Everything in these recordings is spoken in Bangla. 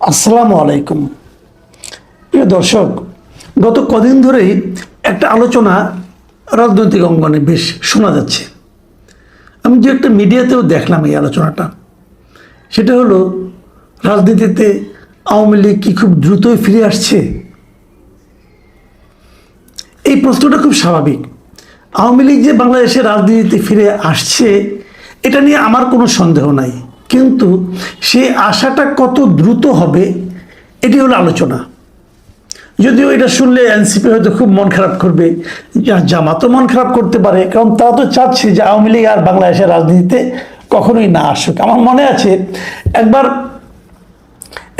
আসসালামু আলাইকুম। প্রিয় দর্শক, গত কদিন ধরেই একটা আলোচনা রাজনৈতিক অঙ্গনে বেশ শোনা যাচ্ছে। আমি যে একটা মিডিয়াতেও দেখলাম এই আলোচনাটা, সেটা হলো রাজনীতিতে আওয়ামী লীগ কি খুব দ্রুতই ফিরে আসছে? এই প্রশ্নটা খুব স্বাভাবিক। আওয়ামী লীগ যে বাংলাদেশের রাজনীতিতে ফিরে আসছে এটা নিয়ে আমার কোনো সন্দেহ নাই, কিন্তু সেই আশাটা কত দ্রুত হবে এটি হলো আলোচনা। যদিও এটা শুনলে এনসিপি হয়তো খুব মন খারাপ করবে, জামাতও মন খারাপ করতে পারে, কারণ তারা তো চাচ্ছে যে আওয়ামী লীগ আর বাংলাদেশের রাজনীতিতে কখনোই না আসুক। আমার মনে আছে একবার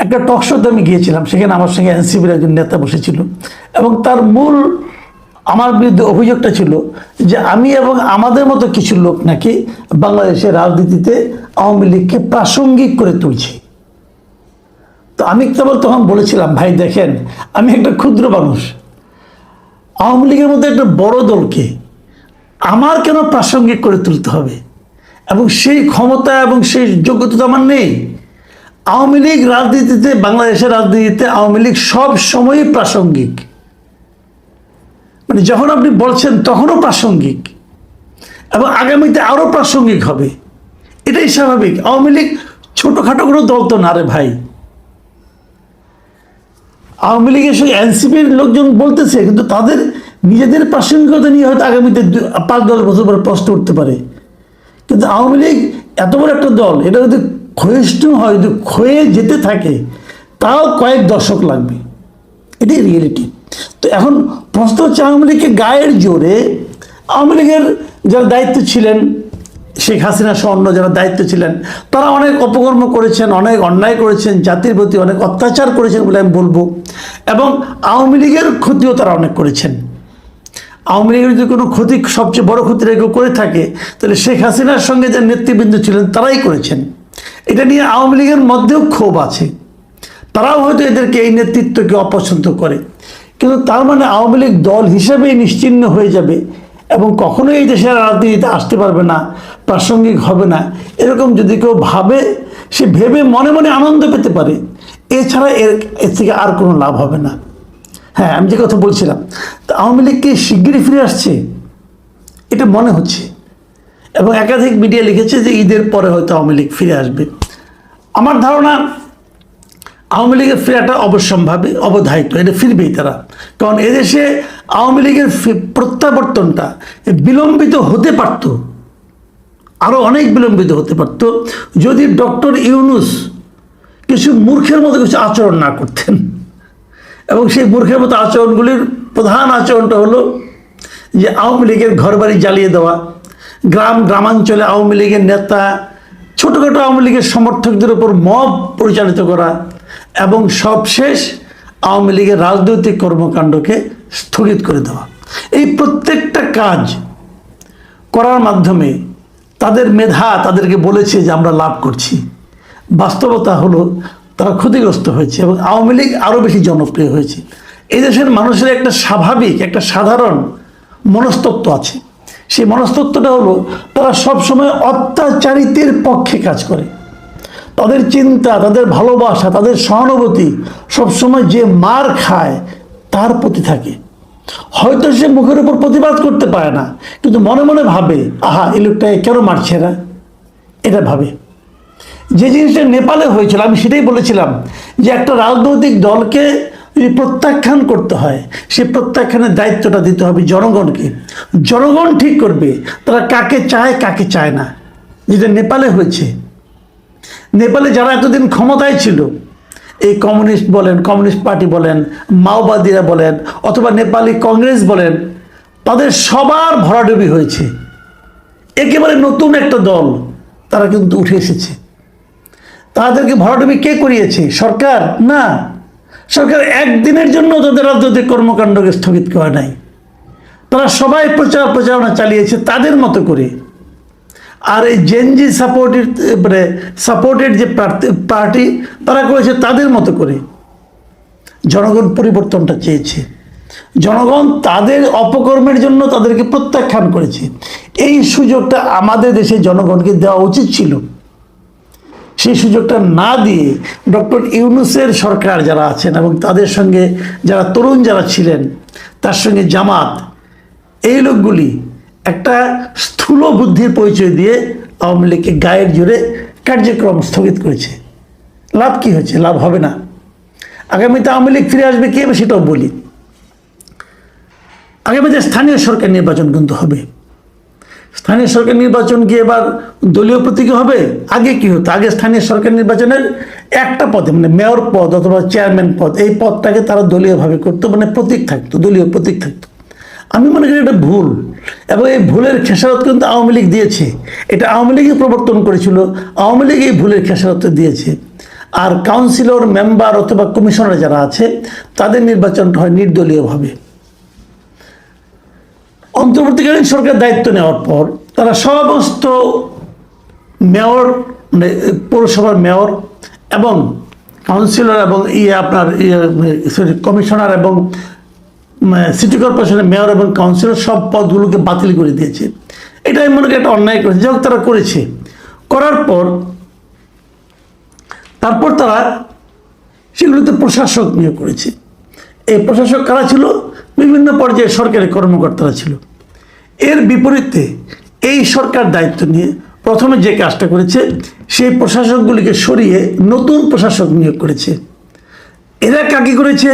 একটা টক শোতে আমি গিয়েছিলাম, সেখানে আমার সঙ্গে এনসিপির একজন নেতা বসেছিল এবং তার মূল আমার বিরুদ্ধে অভিযোগটা ছিল যে আমি এবং আমাদের মতো কিছু লোক নাকি বাংলাদেশের রাজনীতিতে আওয়ামী লীগকে প্রাসঙ্গিক করে তুলছি। তো আমি কেবল তখন বলেছিলাম, ভাই দেখেন, আমি একটা ক্ষুদ্র মানুষ, আওয়ামী লীগের মধ্যে একটা বড় দলকে আমার কেন প্রাসঙ্গিক করে তুলতে হবে? এবং সেই ক্ষমতা এবং সেই যোগ্যতা তো আমার নেই। আওয়ামী লীগ রাজনীতিতে, বাংলাদেশের রাজনীতিতে আওয়ামী লীগ সব সময়ই প্রাসঙ্গিক, মানে যখন আপনি বলছেন তখনও প্রাসঙ্গিক এবং আগামীতে আরও প্রাসঙ্গিক হবে, এটাই স্বাভাবিক। আওয়ামী লীগ ছোটোখাটো কোনো দল তো না রে ভাই। আওয়ামী লীগের সঙ্গে এনসিপির লোকজন বলতেছে, কিন্তু তাদের নিজেদের প্রাসঙ্গিকতা নিয়ে হয়তো আগামীতে 5-10 বছর পরে প্রশ্ন উঠতে পারে। কিন্তু আওয়ামী লীগ এত বড় একটা দল, এটা যদি ক্ষয়িষ্ণু হয়, যদি ক্ষয়ে যেতে থাকে, তাও কয়েক দশক লাগবে, এটাই রিয়েলিটি। তো এখন প্রশ্ন হচ্ছে, আওয়ামী লীগকে গায়ের জোরে, আওয়ামী লীগের যারা দায়িত্ব ছিলেন, শেখ হাসিনা সহ অন্য যারা দায়িত্ব ছিলেন, তারা অনেক অপকর্ম করেছেন, অনেক অন্যায় করেছেন, জাতির প্রতি অনেক অত্যাচার করেছেন বলে আমি বলবো, এবং আওয়ামী লীগের ক্ষতিও তারা অনেক করেছেন। আওয়ামী লীগের যদি কোনো ক্ষতি, সবচেয়ে বড় ক্ষতিটা কেউ করে থাকে, তাহলে শেখ হাসিনার সঙ্গে যে নেতৃবৃন্দ ছিলেন তারাই করেছেন। এটা নিয়ে আওয়ামী লীগের মধ্যেও ক্ষোভ আছে, তারাও হয়তো এদেরকে, এই নেতৃত্বকে অপছন্দ করে। কিন্তু তার মানে আওয়ামী লীগ দল হিসেবেই নিশ্চিহ্ন হয়ে যাবে এবং কখনোই এই দেশের রাজনীতিতে আসতে পারবে না, প্রাসঙ্গিক হবে না, এরকম যদি কেউ ভাবে, সে ভেবে মনে মনে আনন্দ পেতে পারে, এছাড়া এর থেকে আর কোনো লাভ হবে না। হ্যাঁ, আমি যে কথা বলছিলাম, তো আওয়ামী লীগ কি শিগগিরই ফিরে আসছে এটা মনে হচ্ছে, এবং একাধিক মিডিয়া লিখেছে যে ঈদের পরে হয়তো আওয়ামী লীগ ফিরে আসবে। আমার ধারণা আওয়ামী লীগের ফেরাটা অবশ্যম্ভাবী, অবধারিত, এটা ফিরবেই তারা। কারণ এদেশে আওয়ামী লীগের প্রত্যাবর্তনটা বিলম্বিত হতে পারত, আরও অনেক বিলম্বিত হতে পারত, যদি ডক্টর ইউনূস কিছু মূর্খের মতো কিছু আচরণ না করতেন। এবং সেই মূর্খের মতো আচরণগুলির প্রধান আচরণটা হলো যে আওয়ামী লীগের ঘরবাড়ি জ্বালিয়ে দেওয়া, গ্রামাঞ্চলে আওয়ামী লীগের নেতা, ছোটোখাটো আওয়ামী লীগের সমর্থকদের উপর মব পরিচালিত করা, এবং সবশেষ আওয়ামী লীগের রাজনৈতিক কর্মকাণ্ডকে স্থগিত করে দেওয়া। এই প্রত্যেকটা কাজ করার মাধ্যমে তাদের মেধা তাদেরকে বলেছে যে আমরা লাভ করছি। বাস্তবতা হলো তারা ক্ষতিগ্রস্ত হয়েছে এবং আওয়ামী লীগ আরও বেশি জনপ্রিয় হয়েছে। এই দেশের মানুষের একটা স্বাভাবিক, একটা সাধারণ মনস্তত্ত্ব আছে। সেই মনস্তত্ত্বটা হলো, তারা সবসময় অত্যাচারিতের পক্ষে কাজ করে। তাদের চিন্তা, তাদের ভালোবাসা, তাদের সহানুভূতি সবসময় যে মার খায় তার প্রতি থাকে। হয়তো সে মুখের উপর প্রতিবাদ করতে পারে না, কিন্তু মনে মনে ভাবে, আহা, এই লোকটাকে কেন মারছে না, এটা ভাবে। যে জিনিসটা নেপালে হয়েছিল, আমি সেটাই বলেছিলাম যে একটা রাজনৈতিক দলকে যদি প্রত্যাখ্যান করতে হয়, সেই প্রত্যাখ্যানের দায়িত্বটা দিতে হবে জনগণকে। জনগণ ঠিক করবে তারা কাকে চায়, কাকে চায় না। যেটা নেপালে হয়েছে, নেপালে যারা এতদিন ক্ষমতায় ছিল, এই কমিউনিস্ট বলেন, কমিউনিস্ট পার্টি বলেন, মাওবাদীরা বলেন, অথবা নেপালি কংগ্রেস বলেন, তাদের সবার ভরাডুবি হয়েছে। একেবারে নতুন একটা দল তারা কিন্তু উঠে এসেছে। তাদেরকে ভরাডুবি কে করিয়েছে? সরকার না। সরকার একদিনের জন্য তাদের রাজনৈতিক কর্মকাণ্ডকে স্থগিত করে নাই। তারা সবাই প্রচারণা চালিয়েছে তাদের মতো করে। আর এই জেনজি সাপোর্টেড যে পার্টি, তারা করেছে তাদের মতো করে। জনগণ পরিবর্তনটা চেয়েছে, জনগণ তাদের অপকর্মের জন্য তাদেরকে প্রত্যাখ্যান করেছে। এই সুযোগটা আমাদের দেশের জনগণকে দেওয়া উচিত ছিল। সেই সুযোগটা না দিয়ে ডক্টর ইউনূসের সরকার যারা আছেন এবং তাদের সঙ্গে যারা তরুণ যারা ছিলেন, তার সঙ্গে জামাত, এই লোকগুলি একটা স্থূল বুদ্ধির পরিচয় দিয়ে আওয়ামী লীগকে গায়ের জোরে কার্যক্রম স্থগিত করেছে। লাভ কি হয়েছে? লাভ হবে না। আগামীতে আওয়ামী লীগ ফিরে আসবে কি হবে সেটাও বলি। আগামীতে স্থানীয় সরকার নির্বাচন কিন্তু হবে। স্থানীয় সরকার নির্বাচন কি এবার দলীয় প্রতীকে হবে? আগে কি হতো? আগে স্থানীয় সরকার নির্বাচনের একটা পদে, মানে মেয়র পদ অথবা চেয়ারম্যান পদ, এই পদটাকে তারা দলীয়ভাবে করতো, মানে প্রতীক থাকতো, দলীয় প্রতীক থাকতো। আমি মনে করি এটা ভুল, এবং এই ভুলের খেসারত কিন্তু আওয়ামী লীগ দিয়েছে। এটা আওয়ামী লীগই প্রবর্তন করেছিল, আওয়ামী লীগ এই ভুলের খেসারত দিয়েছে। আর কাউন্সিলর, মেম্বার অথবা কমিশনার যারা আছে তাদের নির্বাচনটা হয় নির্দলীয়ভাবে। অন্তর্বর্তীকালীন সরকার দায়িত্ব নেওয়ার পর তারা সমস্ত মেয়র, মানে পৌরসভার মেয়র এবং কাউন্সিলর এবং কমিশনার এবং সিটি কর্পোরেশনের মেয়র এবং কাউন্সিলর সব পদগুলোকে বাতিল করে দিয়েছে। এটা আমি মনে করি একটা অন্যায় করেছে। যাই হোক, তারা করেছে। করার পর তারপর তারা সেগুলোতে প্রশাসক নিয়োগ করেছে। এই প্রশাসক কারা ছিল? বিভিন্ন পর্যায়ে সরকারি কর্মকর্তারা ছিল। এর বিপরীতে এই সরকার দায়িত্ব নিয়ে প্রথমে যে কাজটা করেছে, সেই প্রশাসকগুলিকে সরিয়ে নতুন প্রশাসক নিয়োগ করেছে। এরা কাকে করেছে?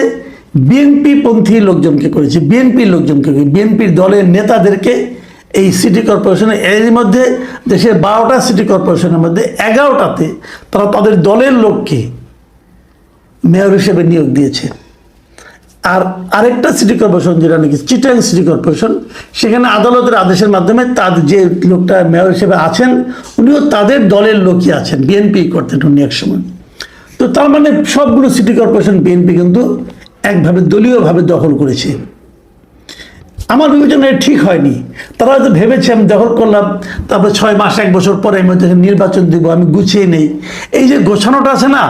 বিএনপি পন্থী লোকজনকে করেছে। বিএনপির দলের নেতাদেরকে এই সিটি কর্পোরেশনে, এর মধ্যে দেশের 12টা সিটি কর্পোরেশনের মধ্যে 11টাতে তারা তাদের দলের লোককে মেয়র হিসেবে নিয়োগ দিয়েছে। আর আরেকটা সিটি কর্পোরেশন, যেটা নাকি চিটাগাং সিটি কর্পোরেশন, সেখানে আদালতের আদেশের মাধ্যমে তাদের যে লোকটা মেয়র হিসেবে আছেন উনিও তাদের দলের লোকই আছেন, বিএনপি করতেন উনি এক সময়। তো তার মানে সবগুলো সিটি কর্পোরেশন বিএনপি কিন্তু একভাবে দলীয়ভাবে দখল করেছে। আমার বিবেচনায় ঠিক হয়নি। তারা হয়তো ভেবেছে আমি দখল করলাম, তারপরে 6 মাস 1 বছর পরে আমি হয়তো নির্বাচন দিব, আমি গুছিয়ে নেই। এই যে গোছানোটা আছে না,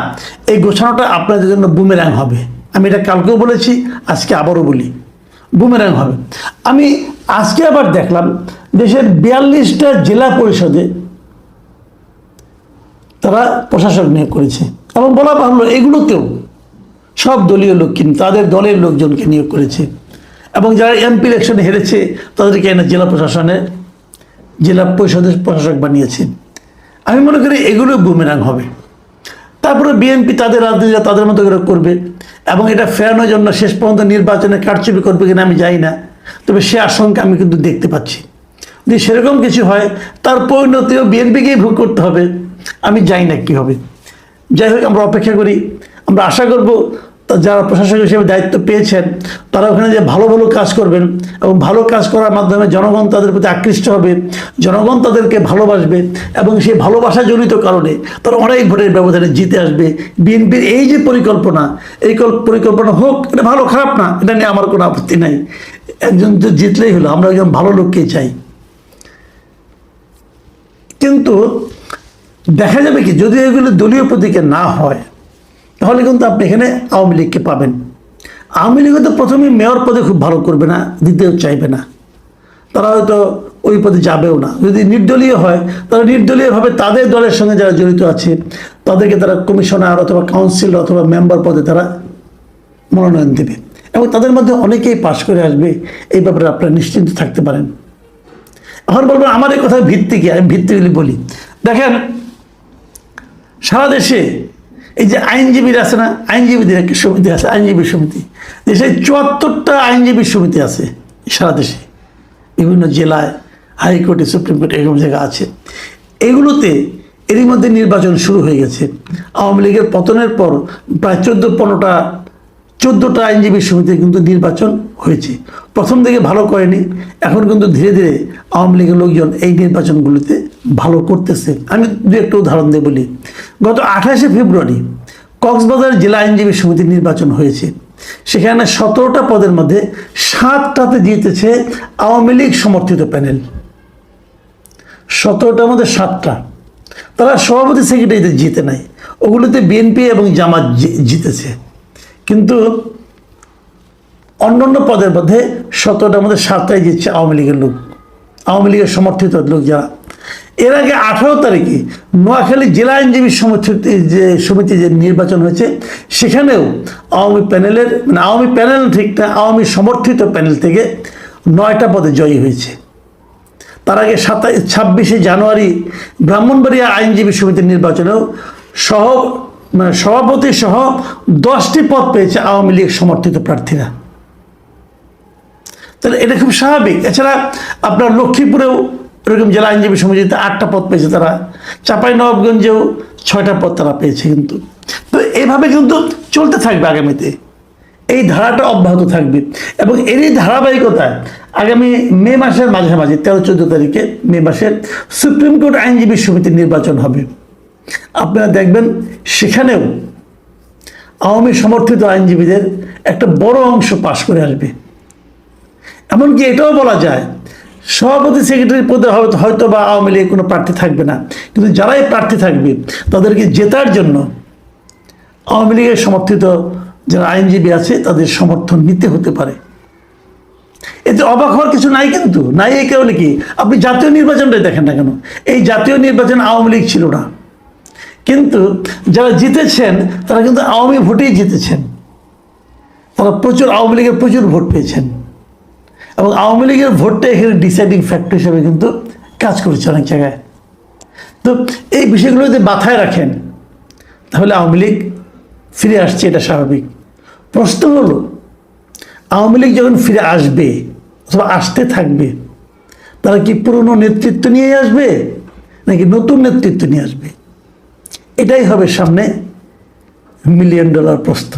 এই গোছানোটা আপনাদের জন্য বুমেরাং হবে। আমি এটা কালকেও বলেছি, আজকে আবারও বলি, বুমেরাং হবে। আমি আজকে আবার দেখলাম দেশের 42টা জেলা পরিষদে তারা প্রশাসক নিয়োগ করেছে, এবং বলা ভালো এগুলোতেও সব দলীয় লোক কিন্তু তাদের দলের লোকজনকে নিয়োগ করেছে। এবং যারা এমপি ইলেকশনে হেরেছে তাদেরকে এনে জেলা পরিষদের প্রশাসক বানিয়েছে। আমি মনে করি এগুলো বুমেরাং হবে। তারপরে বিএনপি তাদের রাজনীতিটা তাদের মতো করে করবে, এবং এটা ফেরানোর জন্য শেষ পর্যন্ত নির্বাচনে কারচুপি করবে কিনা আমি জানি না, তবে সে আশঙ্কা আমি কিন্তু দেখতে পাচ্ছি। যদি সেরকম কিছু হয় তার পরিণতিও বিএনপিকেই ভোগ করতে হবে। আমি জানি না কী হবে। যাই হোক, আমরা অপেক্ষা করি। আমরা আশা করব যারা প্রশাসক হিসেবে দায়িত্ব পেয়েছেন তারা ওখানে যে ভালো ভালো কাজ করবেন, এবং ভালো কাজ করার মাধ্যমে জনগণ তাদের প্রতি আকৃষ্ট হবে, জনগণ তাদেরকে ভালোবাসবে, এবং সেই ভালোবাসা জনিত কারণে তারা অনেক ভোটের ব্যবধানে জিতে আসবে। বিএনপির এই যে পরিকল্পনা, এই পরিকল্পনা হোক, এটা ভালো খারাপ না, এটা নিয়ে আমার কোনো আপত্তি নাই। একজন তো জিতলেই হলো, আমরা একজন ভালো লোককেই চাই। কিন্তু দেখা যাবে কি, যদি এগুলো দলীয় প্রতীকে না হয় তাহলে কিন্তু আপনি এখানে আওয়ামী লীগকে পাবেন। আওয়ামী লীগ তো প্রথমে মেয়র পদে খুব ভালো করবে না, দিতেও চাইবে না, তারা হয়তো ওই পদে যাবেও না। যদি নির্দলীয় হয় তারা নির্দলীয়ভাবে তাদের দলের সঙ্গে যারা জড়িত আছে তাদেরকে তারা কমিশনার অথবা কাউন্সিল অথবা মেম্বার পদে তারা মনোনয়ন দেবে, এবং তাদের মধ্যে অনেকেই পাশ করে আসবে। এই ব্যাপারে আপনারা নিশ্চিন্ত থাকতে পারেন। এখন বলবেন আমার এই কথার ভিত্তি কি? আমি ভিত্তিগুলি বলি। দেখেন, সারা দেশে এই যে আইনজীবীরা আছে না, আইনজীবীদের একটা সমিতি আছে, আইনজীবী সমিতি। দেশে 74টা আইনজীবী সমিতি আছে সারা দেশে, বিভিন্ন জেলায়, হাইকোর্টে, সুপ্রিম কোর্টে, এরকম জায়গা আছে। এগুলোতে এরই মধ্যে নির্বাচন শুরু হয়ে গেছে। আওয়ামী লীগের পতনের পর প্রায় 14টা আইনজীবী সমিতি কিন্তু নির্বাচন হয়েছে। প্রথম দিকে ভালো করেনি, এখন কিন্তু ধীরে ধীরে আওয়ামী লীগের লোকজন এই নির্বাচনগুলিতে ভালো করতেছে। আমি একটু উদাহরণ দিয়ে বলি। গত 28শে ফেব্রুয়ারি কক্সবাজার জেলা আইনজীবী সমিতির নির্বাচন হয়েছে। সেখানে 17টা পদের মধ্যে 7টাতে জিতেছে আওয়ামী লীগ সমর্থিত প্যানেল। 17টার মধ্যে 7টা। তারা সভাপতি সেক্রেটারিতে জিতে নাই, ওগুলোতে বিএনপি এবং জামাত জিতেছে। কিন্তু অন্যান্য পদের মধ্যে 17টার মধ্যে 7টাই জিতছে আওয়ামী লীগের লোক, আওয়ামী লীগের সমর্থিত লোক যারা। এর আগে 18 তারিখে নোয়াখালী জেলা আইনজীবী সমিতি যে নির্বাচন হয়েছে, সেখানেও আওয়ামী প্যানেলের, মানে আওয়ামী প্যানেল ঠিক না, আওয়ামী সমর্থিত প্যানেল থেকে 9টা পদে জয়ী হয়েছে। তার আগে 26শে জানুয়ারি ব্রাহ্মণবাড়িয়া আইনজীবী সমিতির নির্বাচনেও সভাপতি সহ 10টি পদ পেয়েছে আওয়ামী লীগ সমর্থিত প্রার্থীরা। তাহলে এটা খুব স্বাভাবিক। এছাড়া আপনার লক্ষ্মীপুরেও এরকম জেলা আইনজীবী সমিতিতে 8টা পদ পেয়েছে তারা, চাঁপাইনবাবগঞ্জেও 6টা পদ তারা পেয়েছে। কিন্তু তো এইভাবে কিন্তু চলতে থাকবে আগামীতে, এই ধারাটা অব্যাহত থাকবে। এবং এরই ধারাবাহিকতায় আগামী মে মাসের মাঝামাঝি 13-14 তারিখে মে মাসের সুপ্রিম কোর্ট আইনজীবী সমিতির নির্বাচন হবে। আপনারা দেখবেন সেখানেও আওয়ামী সমর্থিত আইনজীবীদের একটা বড় অংশ পাশ করে আসবে। এমনকি এটাও বলা যায় সভাপতি সেক্রেটারি পদে হয়তো বা আওয়ামী লীগের কোনো প্রার্থী থাকবে না, কিন্তু যারাই প্রার্থী থাকবে তাদেরকে জেতার জন্য আওয়ামী লীগের সমর্থিত যারা আইনজীবী আছে তাদের সমর্থন নিতে হতে পারে। এতে অবাক হওয়ার কিছু নাই, কিন্তু নাই এই কারণে কি, আপনি জাতীয় নির্বাচনটাই দেখেন না কেন, এই জাতীয় নির্বাচন আওয়ামী লীগ ছিল না, কিন্তু যারা জিতেছেন তারা কিন্তু আওয়ামী ভোটেই জিতেছেন। তারা আওয়ামী লীগের প্রচুর ভোট পেয়েছেন, এবং আওয়ামী লীগের ভোটটা এখানে ডিসাইডিং ফ্যাক্টর হিসেবে কিন্তু কাজ করেছে অনেক জায়গায়। তো এই বিষয়গুলো যদি মাথায় রাখেন তাহলে আওয়ামী লীগ ফিরে আসছে, এটা স্বাভাবিক। প্রশ্ন হলো আওয়ামী লীগ যখন ফিরে আসবে অথবা আসতে থাকবে, তারা কি পুরনো নেতৃত্ব নিয়ে আসবে নাকি নতুন নেতৃত্ব নিয়ে আসবে? এটাই হবে সামনে $1 মিলিয়ন প্রশ্ন।